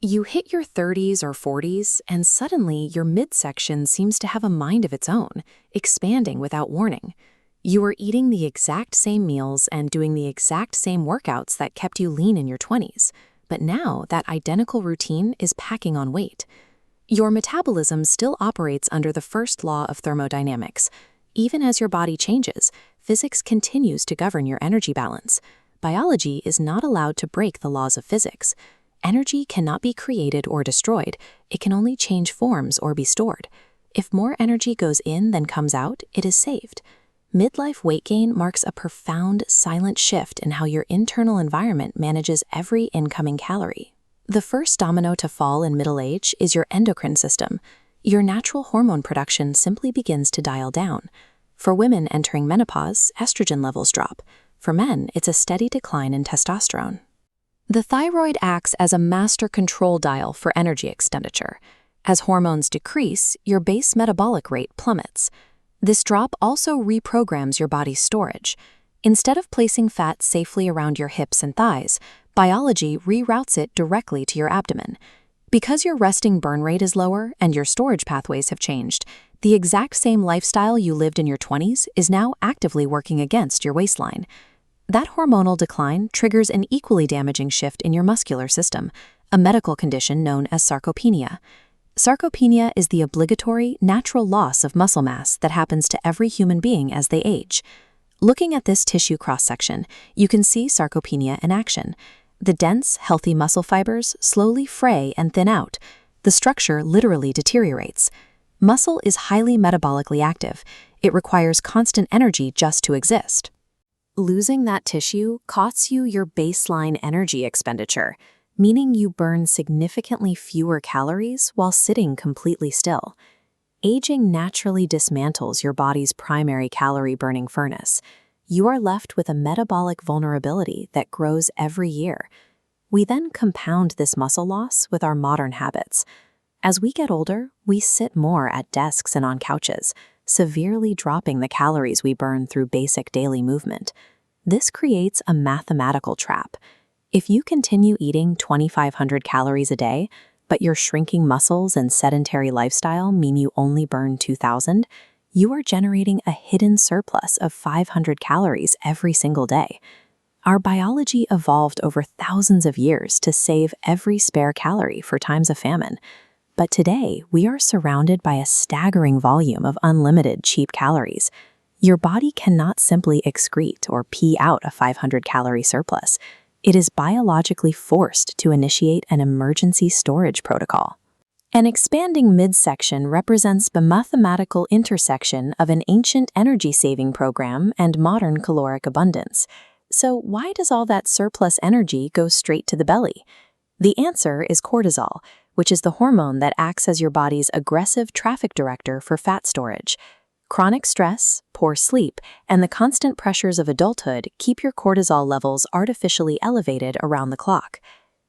You hit your 30s or 40s, and suddenly your midsection seems to have a mind of its own, expanding without warning. You are eating the exact same meals and doing the exact same workouts that kept you lean in your 20s, but now that identical routine is packing on weight. Your metabolism still operates under the first law of thermodynamics. Even as your body changes, physics continues to govern your energy balance. Biology is not allowed to break the laws of physics. Energy cannot be created or destroyed. It can only change forms or be stored. If more energy goes in than comes out, it is saved. Midlife weight gain marks a profound, silent shift in how your internal environment manages every incoming calorie. The first domino to fall in middle age is your endocrine system. Your natural hormone production simply begins to dial down. For women entering menopause, estrogen levels drop. For men, it's a steady decline in testosterone. The thyroid acts as a master control dial for energy expenditure. As hormones decrease, your base metabolic rate plummets. This drop also reprograms your body's storage. Instead of placing fat safely around your hips and thighs, biology reroutes it directly to your abdomen. Because your resting burn rate is lower and your storage pathways have changed, the exact same lifestyle you lived in your 20s is now actively working against your waistline. That hormonal decline triggers an equally damaging shift in your muscular system, a medical condition known as sarcopenia. Sarcopenia is the obligatory, natural loss of muscle mass that happens to every human being as they age. Looking at this tissue cross-section, you can see sarcopenia in action. The dense, healthy muscle fibers slowly fray and thin out. The structure literally deteriorates. Muscle is highly metabolically active. It requires constant energy just to exist. Losing that tissue costs you your baseline energy expenditure, meaning you burn significantly fewer calories while sitting completely still. Aging naturally dismantles your body's primary calorie-burning furnace. You are left with a metabolic vulnerability that grows every year. We then compound this muscle loss with our modern habits. As we get older, we sit more at desks and on couches, severely dropping the calories we burn through basic daily movement. This creates a mathematical trap. If you continue eating 2,500 calories a day, but your shrinking muscles and sedentary lifestyle mean you only burn 2,000, you are generating a hidden surplus of 500 calories every single day. Our biology evolved over thousands of years to save every spare calorie for times of famine. But today, we are surrounded by a staggering volume of unlimited cheap calories. Your body cannot simply excrete or pee out a 500-calorie surplus. It is biologically forced to initiate an emergency storage protocol. An expanding midsection represents the mathematical intersection of an ancient energy-saving program and modern caloric abundance. So why does all that surplus energy go straight to the belly? The answer is cortisol, which is the hormone that acts as your body's aggressive traffic director for fat storage. Chronic stress, poor sleep, and the constant pressures of adulthood keep your cortisol levels artificially elevated around the clock.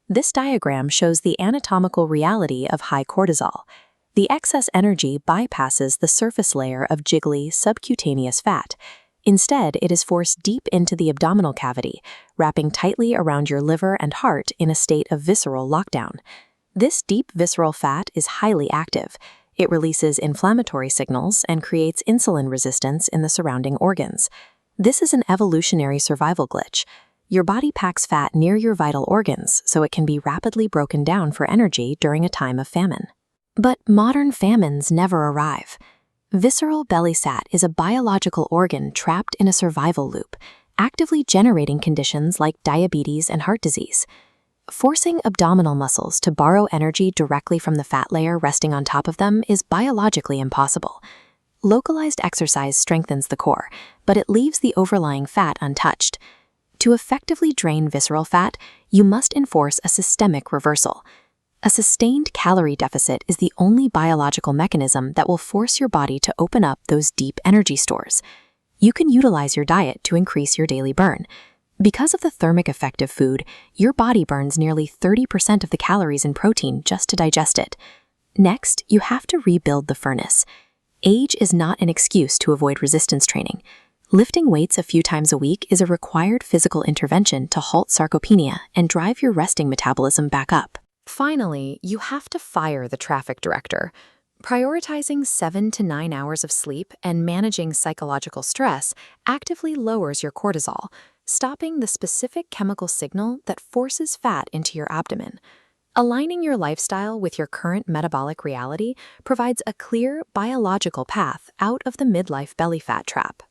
This diagram shows the anatomical reality of high cortisol. The excess energy bypasses the surface layer of jiggly, subcutaneous fat. Instead, it is forced deep into the abdominal cavity, wrapping tightly around your liver and heart in a state of visceral lockdown. This deep visceral fat is highly active. It releases inflammatory signals and creates insulin resistance in the surrounding organs. This is an evolutionary survival glitch. Your body packs fat near your vital organs so it can be rapidly broken down for energy during a time of famine. But modern famines never arrive. Visceral belly fat is a biological organ trapped in a survival loop, actively generating conditions like diabetes and heart disease. Forcing abdominal muscles to borrow energy directly from the fat layer resting on top of them is biologically impossible. Localized exercise strengthens the core, but it leaves the overlying fat untouched. To effectively drain visceral fat, you must enforce a systemic reversal. A sustained calorie deficit is the only biological mechanism that will force your body to open up those deep energy stores. You can utilize your diet to increase your daily burn. Because of the thermic effect of food, your body burns nearly 30% of the calories in protein just to digest it. Next, you have to rebuild the furnace. Age is not an excuse to avoid resistance training. Lifting weights a few times a week is a required physical intervention to halt sarcopenia and drive your resting metabolism back up. Finally, you have to fire the traffic director. Prioritizing 7 to 9 hours of sleep and managing psychological stress actively lowers your cortisol, stopping the specific chemical signal that forces fat into your abdomen. Aligning your lifestyle with your current metabolic reality provides a clear biological path out of the midlife belly fat trap.